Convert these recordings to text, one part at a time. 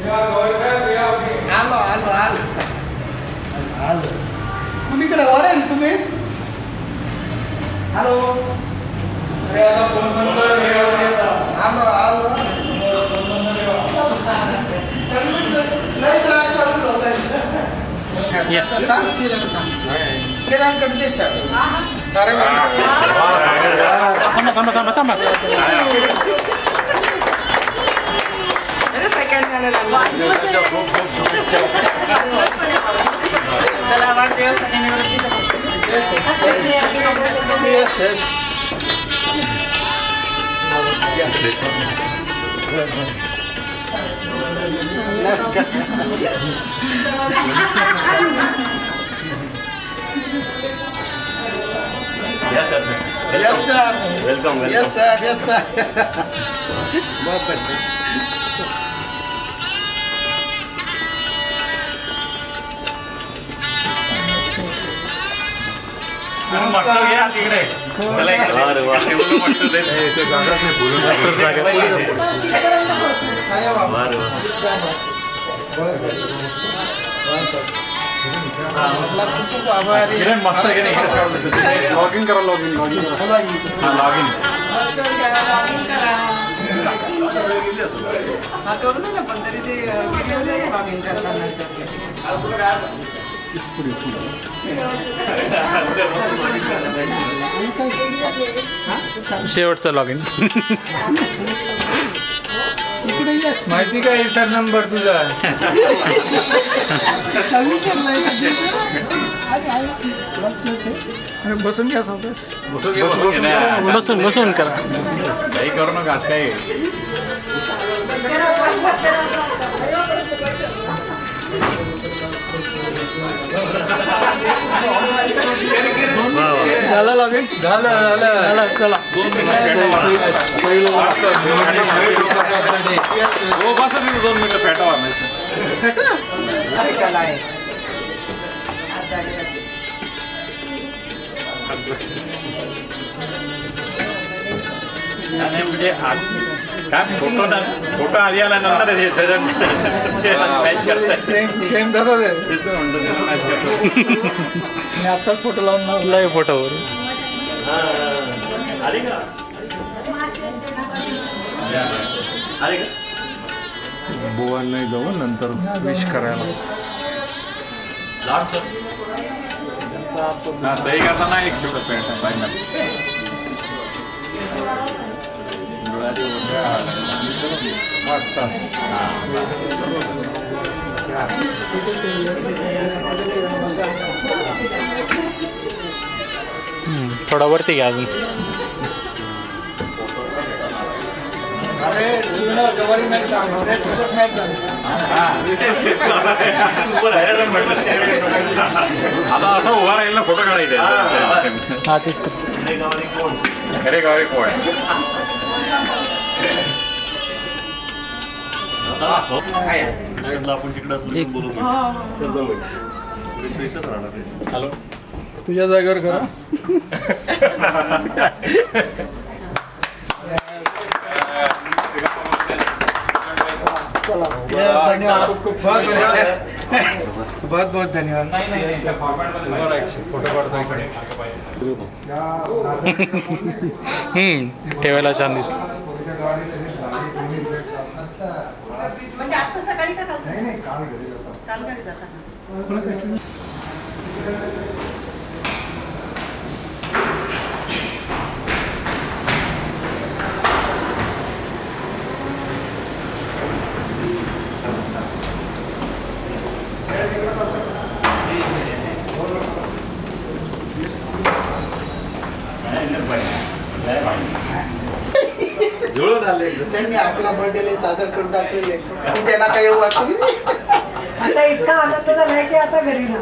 आलो आलो आलो आलो कुणीकडे वर आहे ना तुम्ही हॅलो आलो आलो सांग किरण सांग किरणकडे चला वाढदिवस आणि निवृत्तीचा yes yes Yes, sir. Welcome, welcome. Yes, sir. Yes, sir. Welcome. तिकडे अरे वा खूप आभारी मस्त लॉगिन करा लॉगिन लॉगिन लॉगिन हा करू दे ना पण तरी ते व्हिडिओ लॉगिन करताना शेवटचं लॉग इन इकडे येस माहिती का सर नंबर तुझा बसून घ्या बसून बसून करा काही करू नका आज काही झालं लॉग इन झालं झालं चला हो बसा तिथे 2 मिनिटं पेटावा म्हणजे काय फोटो आधी आल्यानंतर हे सगळं मॅच करताय सेम तसंच आहे मी आत्ताच फोटो लावून लाईव्ह फोटोवर आली का आली का बुवांना जाऊ नंतर विश करायला हा सही करताना एक छोटं पेंट पाहिजे मस्त थोडा वरती घ्या अजून आता असं उभा राहील ना फोटो काढायचे हा तेच खरे गावे कोण आपण तिकडे बोलू हॅलो तुझ्या जागेवर करा धन्यवाद बहुत बहुत धन्यवाद फोटो काढतो इकडे ठेवायला छान दिसत म्हणजे आता सकाळी का काल घरी जातात जुळून आले त्यांनी आपला बर्थडे सादर करून टाकलेले त्यांना काही वाटत आता इतका आनंद झालाय की आता घरी ना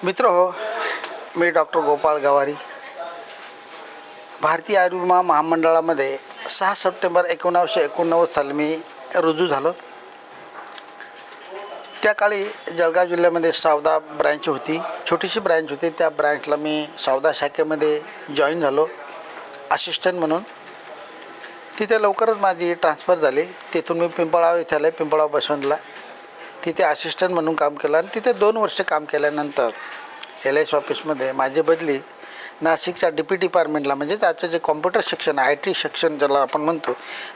मित्रहो, मी डॉक्टर गोपाळ गवारी भारतीय आयुर्विमा महामंडळामध्ये 6 सप्टेंबर 1989 साली मी रुजू झालो. त्या काळी जळगाव जिल्ह्यामध्ये सावदा ब्रँच होती, छोटीशी ब्रँच होती. त्या ब्रँचला मी सावदा शाखेमध्ये जॉईन झालो असिस्टंट म्हणून. तिथे लवकरच माझी ट्रान्सफर झाली. तिथून मी पिंपळाव इथे आले, पिंपळाव बसवंतला. तिथे असिस्टंट म्हणून काम केलं आणि तिथे 2 वर्ष काम केल्यानंतर LIC ऑफिसमध्ये माझी बदली नाशिकच्या DP डिपार्टमेंटला, म्हणजेच आजचं जे कॉम्प्युटर सेक्शन IT सेक्शन ज्याला आपण म्हणतो,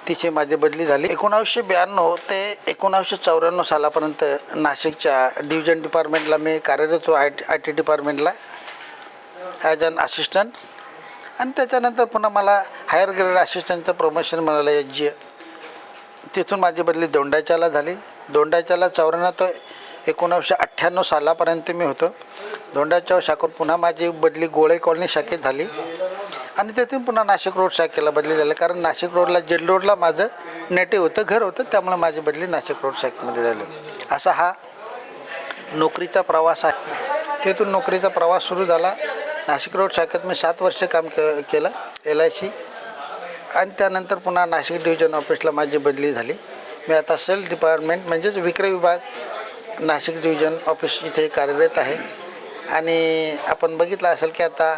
तिची माझी बदली झाली. 1992 ते 1994 सालापर्यंत नाशिकच्या डिव्हिजन डिपार्टमेंटला मी कार्यरत होतो, IT डिपार्टमेंटला ॲज अन असिस्टंट. आणि त्याच्यानंतर पुन्हा मला हायर ग्रेड असिस्टंटचं प्रमोशन मिळालं HG. तिथून माझी बदली दोंडाच्याला झाली. दोंडाच्याला 94 ते 1998 सालापर्यंत मी होतो. दोंडाच्या शाखेत पुन्हा माझी बदली गोळे कॉलनी शाखेत झाली आणि तिथून पुन्हा नाशिक रोड शाखेला बदली झाली. कारण नाशिक रोडला जेल रोडला माझं नेटिव्ह होतं, घर होतं, त्यामुळे माझी बदली नाशिक रोड शाखेमध्ये झाली. असा हा नोकरीचा प्रवास आहे. तिथून नोकरीचा प्रवास सुरू झाला. नाशिक रोड शाखेत मी 7 वर्ष काम केलं LIC. आणि त्यानंतर पुन्हा नाशिक डिव्हिजन ऑफिसला माझी बदली झाली. मी आता सेल्स डिपार्टमेंट म्हणजेच विक्रय विभाग नाशिक डिव्हिजन ऑफिस इथे कार्यरत आहे. आणि आपण बघितलं असेल की आता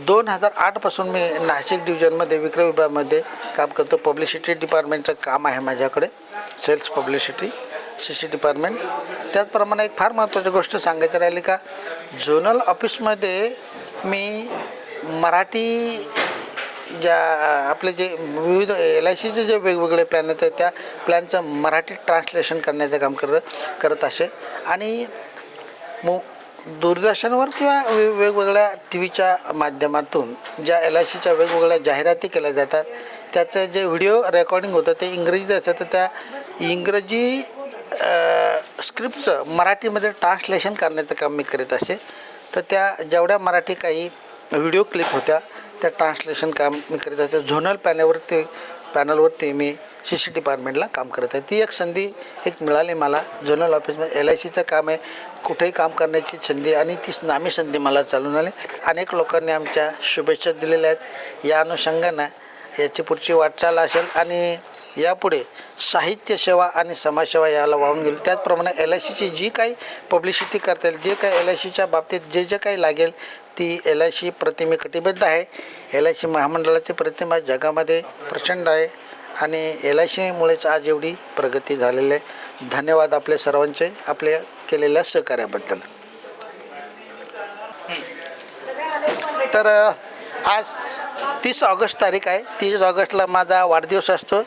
2008पासून मी नाशिक डिव्हिजनमध्ये विक्रय विभागामध्ये काम करतो. पब्लिसिटी डिपार्टमेंटचं काम आहे माझ्याकडे, सेल्स पब्लिसिटी CC डिपार्टमेंट. त्याचप्रमाणे एक फार महत्त्वाची गोष्ट सांगायची राहिली का, झोनल ऑफिसमध्ये मी मराठी ज्या आपले जे विविध LICचे जे वेगवेगळे प्लॅन आहेत त्या प्लॅनचं मराठी ट्रान्सलेशन करण्याचं काम करत असे. आणि दूरदर्शनवर किंवा वेगवेगळ्या TVच्या माध्यमातून ज्या LICच्या वेगवेगळ्या जाहिराती केल्या जातात त्याचं जे व्हिडिओ रेकॉर्डिंग होतं ते इंग्रजीत असतं. तर त्या इंग्रजी स्क्रिप्टचं मराठीमध्ये ट्रान्सलेशन करण्याचं काम मी करीत असे. तर त्या जेवढ्या मराठी काही व्हिडिओ क्लिप होत्या त्या ट्रान्सलेशन काम मी करीत आहे. झोनल पॅनलवरती मी CC डिपार्टमेंटला काम करत आहे. ती एक संधी मिळाली मला झोनल ऑफिसमध्ये. LICचं काम आहे, कुठेही काम करण्याची संधी आणि ती नामी संधी मला चालून आली. अनेक लोकांनी आमच्या शुभेच्छा दिलेल्या आहेत. या अनुषंगानं याची पुढची वाटचाल असेल आणि यापुढे साहित्य सेवा आणि समाजसेवा याला वाहून गेली. त्याचप्रमाणे LICची जी काही पब्लिसिटी करता येईल, जे काही LICच्या बाबतीत जे काही लागेल ती LIC प्रतिमे कटिबद्ध आहे. LIC महामंडळाची प्रतिमा जगामध्ये प्रचंड आहे आणि LICमुळेच आज एवढी प्रगती झालेली आहे. धन्यवाद आपले सर्वांचे आपल्या केलेल्या सहकार्याबद्दल. तर आज 30 ऑगस्ट तारीख आहे. 30 ऑगस्टला माझा वाढदिवस असतो.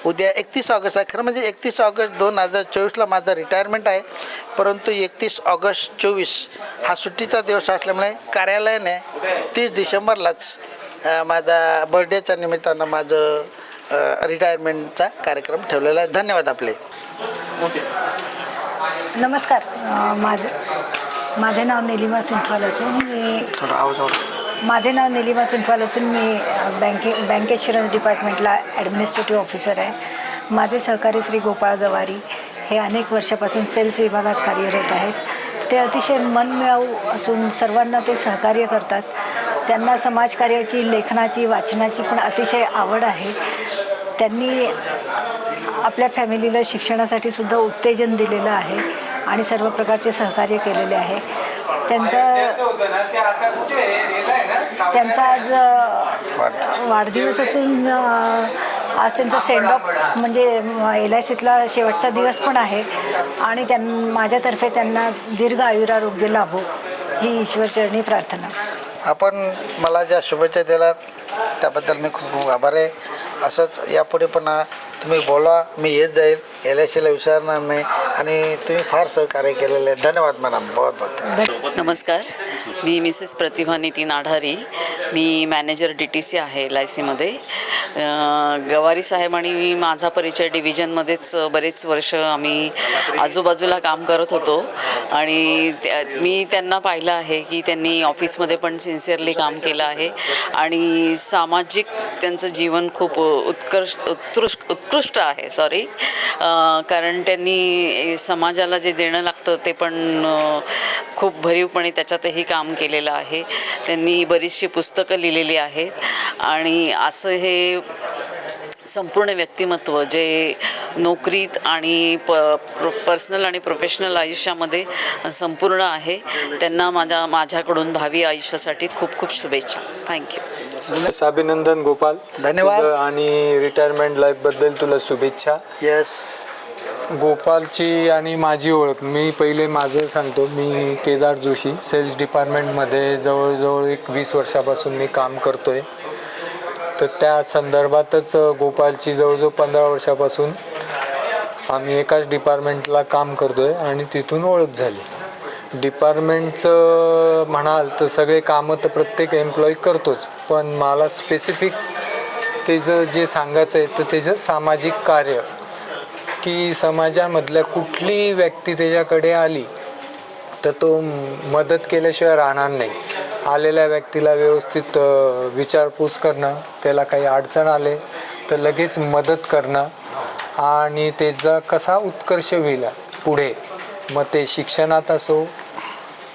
उद्या 31 ऑगस्ट आहे. खरं म्हणजे 31 ऑगस्ट 2024ला माझं रिटायरमेंट आहे. परंतु 31 ऑगस्ट 24 हा सुट्टीचा दिवस असल्यामुळे कार्यालयाने 30 डिसेंबरलाच माझा बर्थडेच्या निमित्तानं माझं रिटायरमेंटचा कार्यक्रम ठेवलेला आहे. धन्यवाद आपले. नमस्कार. माझे नाव निलिमा सुंठवाल असून माझे नाव निलिमा सुंठवाल असून मी बँक इन्शुरन्स डिपार्टमेंटला ॲडमिनिस्ट्रेटिव्ह ऑफिसर आहे. माझे सहकारी श्री गोपाळ गवारी हे अनेक वर्षापासून सेल्स विभागात कार्यरत आहेत. ते अतिशय मनमिळाऊ असून सर्वांना ते सहकार्य करतात. त्यांना समाजकार्याची, लेखनाची, वाचनाची पण अतिशय आवड आहे. त्यांनी आपल्या फॅमिलीला शिक्षणासाठी सुद्धा उत्तेजन दिलेलं आहे आणि सर्व प्रकारचे सहकार्य केलेले आहे. त्यांचा आज वाढदिवस असून आज त्यांचा सेंड ऑफ म्हणजे LICतला शेवटचा दिवस पण आहे आणि माझ्यातर्फे त्यांना दीर्घ आयुरारोग्य लाभो ही ईश्वरचरणी प्रार्थना. आपण मला ज्या शुभेच्छा दिल्यात त्याबद्दल मी खूप खूप आभार आहे. असंच यापुढे पण तुम्ही बोला, मी येत जाईल. LICला विचारणार नाही आणि तुम्ही फार सहकार्य केलेलं आहे. धन्यवाद मॅडम, बहुत बहुत. नमस्कार, मी मिसेस प्रतिभा नितीन आढारी. मी मॅनेजर DTC आहे LICमध्ये. गवारी साहेब आणि माझा परिचय डिव्हिजनमध्येच बरेच वर्ष आम्ही आजूबाजूला काम करत होतो आणि मी त्यांना पाहिलं आहे की त्यांनी ऑफिसमध्ये पण सिन्सिअरली काम केलं आहे आणि सामाजिक त्यांचं जीवन खूप उत्कृष्ट आहे. कारण त्यांनी समाजाला जे देणं लागतं ते पण खूप भरीवपणे त्याच्यातही काम केलेलं आहे. त्यांनी बरीचशी पुस्तकं लिहिलेली आहेत आणि असं हे संपूर्ण व्यक्तिमत्व जे नोकरीत आणि पर्सनल आणि प्रोफेशनल आयुष्यामध्ये संपूर्ण आहे, त्यांना माझ्याकडून भावी आयुष्यासाठी खूप खूप शुभेच्छा. थँक्यू. अभिनंदन गोपाल, धन्यवाद. तुझं आणि रिटायरमेंट लाईफबद्दल तुला शुभेच्छा. येस. गोपालची आणि माझी ओळख, मी पहिले माझं सांगतो. मी केदार जोशी सेल्स डिपार्टमेंटमध्ये जवळजवळ 20 वर्षापासून मी काम करतो आहे. तर त्या संदर्भातच गोपालची जवळजवळ 15 वर्षापासून आम्ही एकाच डिपार्टमेंटला काम करतो आहे आणि तिथून ओळख झाली. डिपार्टमेंटचं म्हणाल तर सगळे कामं तर प्रत्येक एम्प्लॉई करतोच, पण मला स्पेसिफिक त्याचं जे सांगायचं आहे तर त्याचं सामाजिक कार्य, की समाजामधल्या कुठलीही व्यक्ती त्याच्याकडे आली तर तो मदत केल्याशिवाय राहणार नाही. आलेल्या व्यक्तीला व्यवस्थित विचारपूस करणं, त्याला काही अडचण आले तर लगेच मदत करणं आणि त्याचा कसा उत्कर्ष होईल पुढे, मग ते शिक्षणात असो,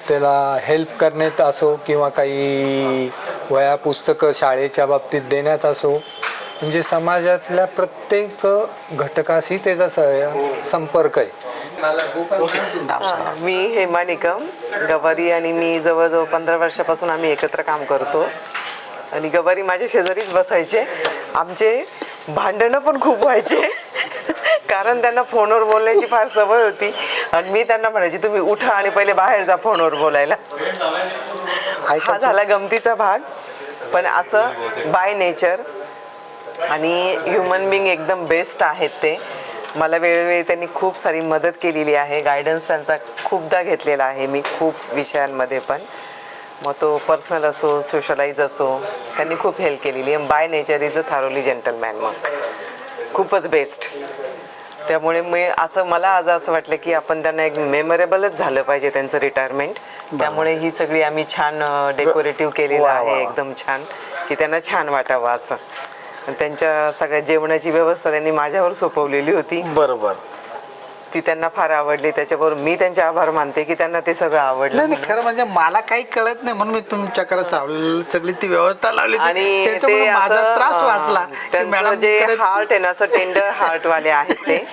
त्याला हेल्प करण्यात असो, किंवा काही वह्या पुस्तकं शाळेच्या बाबतीत देण्यात असो, म्हणजे समाजातल्या प्रत्येक घटकाशी त्याचा संपर्क आहे. मी हेमा निकम, गवारी आणि मी जवळजवळ 15 वर्षापासून आम्ही एकत्र काम करतो. आणि गवारी माझ्या शेजारीच बसायचे. आमचे भांडणं पण खूप व्हायचे कारण त्यांना फोनवर बोलण्याची फार सवय होती आणि मी त्यांना म्हणायची तुम्ही उठा आणि पहिले बाहेर जा फोनवर बोलायला. हा झाला गमतीचा भाग. पण असं बाय नेचर आणि ह्युमन बिंग एकदम बेस्ट आहेत ते. मला वेळोवेळी त्यांनी खूप सारी मदत केलेली आहे. गायडन्स त्यांचा खूपदा घेतलेला आहे मी खूप विषयांमध्ये, पण मग तो पर्सनल असो सोशलाइज असो, त्यांनी खूप हेल्प केलेली आहे. By nature is a thoroughly gentleman. मग खूपच बेस्ट. त्यामुळे मला आज असं वाटलं की आपण त्यांना एक मेमोरेबलच झालं पाहिजे त्यांचं रिटायरमेंट. त्यामुळे ही सगळी आम्ही छान डेकोरेटिव्ह केलेलं आहे, एकदम छान, की त्यांना छान वाटावं असं. त्यांच्या सगळ्या जेवणाची व्यवस्था त्यांनी माझ्यावर सोपवलेली होती. बरोबर. ती त्यांना फार आवडली. त्याच्याबरोबर मी त्यांचे आभार मानते की त्यांना ते सगळं आवडलं. नाही, खरं म्हणजे मला काही कळत नाही म्हणून मी तुमच्याकडे सगळी ती व्यवस्था लावली आणि त्याच्यामुळे ते माझा असं, त्रास वाचला. त्यांचं जे हार्ट आहे ना, असं टेंडर हार्टवाले आहेत ते.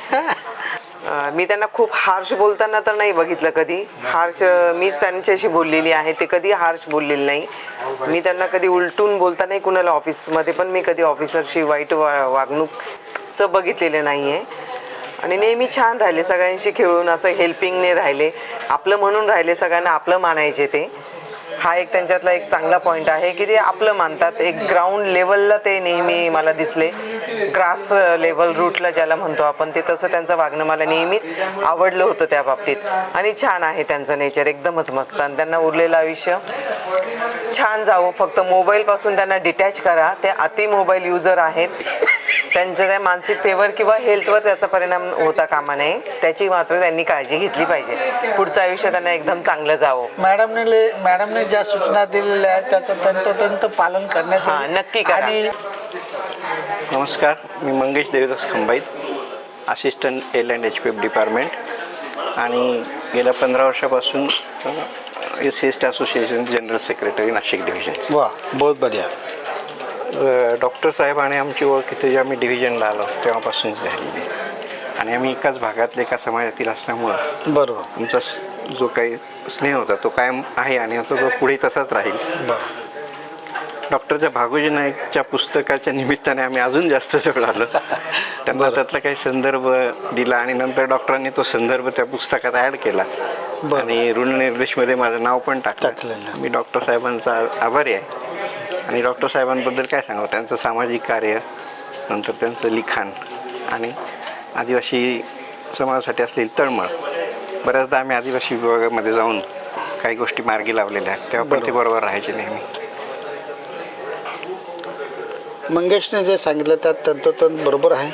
मी त्यांना खूप हार्श बोलताना तर नाही बघितलं कधी. हार्श मीच त्यांच्याशी बोललेली आहे, ते कधी हार्श बोललेले नाही. मी त्यांना कधी उलटून बोलता नाही कुणाला. ऑफिसमध्ये पण मी कधी ऑफिसरशी वाईट वागणूकचं बघितलेलं नाही आहे. आणि नेहमी छान राहिले, सगळ्यांशी खेळून असं हेल्पिंगने राहिले, आपलं म्हणून राहिले, सगळ्यांना आपलं मानायचे ते. हा एक त्यांच्यातला एक चांगला पॉईंट आहे की ते आपलं मानतात. एक ग्राउंड लेवलला ते नेहमी मला दिसले, ग्रास लेवल रूटला ज्याला म्हणतो आपण, ते तसं त्यांचं वागणं मला नेहमीच आवडलं होतं त्या बाबतीत. आणि छान आहे त्यांचं नेचर, एकदमच मस्त. आणि त्यांना उरलेलं आयुष्य छान जावं. फक्त मोबाईलपासून त्यांना डिटॅच करा. ते अति मोबाईल युजर आहेत, त्यांच्या त्या मानसिकतेवर किंवा हेल्थवर त्याचा परिणाम होता कामा नये. त्याची मात्र त्यांनी काळजी घेतली पाहिजे. पुढचं आयुष्य त्यांना एकदम चांगलं जावं. मॅडमने ज्या सूचना दिलेल्या आहेत त्याचं तंतोतंत पालन करण्यात येईल. नक्की करा. आणि नमस्कार, मी Mangesh Devdas Khambait, assistant L&HP department, आणि गेल्या 15 वर्षापासून SC association general secretary Nashik division. वा, बहुत बढिया. डॉक्टर साहेब आणि आमची ओळख इथे जेव्हा आम्ही डिव्हिजनला आलो तेव्हापासूनच झालेली आहे. आणि आम्ही एकाच भागातले एका समाजातील असल्यामुळं बरोबर आमचा जो काही स्नेह होता तो कायम आहे आणि आता तो पुढे तसाच राहील. डॉक्टरच्या भागोजी नाईकच्या पुस्तकाच्या निमित्ताने आम्ही अजून जास्त जवळ आलो. त्यांना त्यातला काही संदर्भ दिला आणि नंतर डॉक्टरांनी तो संदर्भ त्या पुस्तकात ॲड केला आणि ऋणनिर्देशमध्ये माझं नाव पण टाकलं. मी डॉक्टर साहेबांचा आभारी आहे. आणि डॉक्टर साहेबांबद्दल काय सांगावं, त्यांचं सामाजिक कार्य, नंतर त्यांचं लिखाण आणि आदिवासी समाजासाठी असलेली तळमळ. बऱ्याचदा आम्ही आदिवासी विभागामध्ये जाऊन काही गोष्टी मार्गी लावलेल्या आहेत, तेव्हा पण ते बरोबर राहायचे नेहमी. मंगेशने जे सांगितलं त्यात तंतोतंत बरोबर आहे.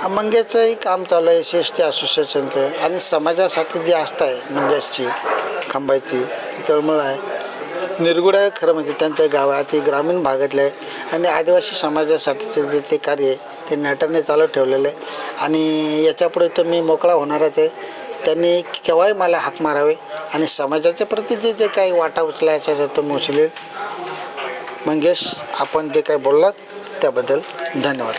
मंगेशचंही काम चालू आहे SC असोसिएशनचं, आणि समाजासाठी जी आस्था आहे मंगेशची, खंबाईची, ती तळमळ आहे, निर्गुण आहे. खरं म्हणजे त्यांच्या गावात ग्रामीण भागातले आहे आणि आदिवासी समाजासाठी ते कार्य ते नटाने चालू ठेवलेलं आहे. आणि याच्यापुढे तर मी मोकळा होणारच आहे. त्यांनी केव्हाही मला हाक मारावे आणि समाजाच्या प्रती जे काही वाटा उचलायचा तर मी उचलेल. मंगेश, आपण जे काही बोललात त्याबद्दल धन्यवाद.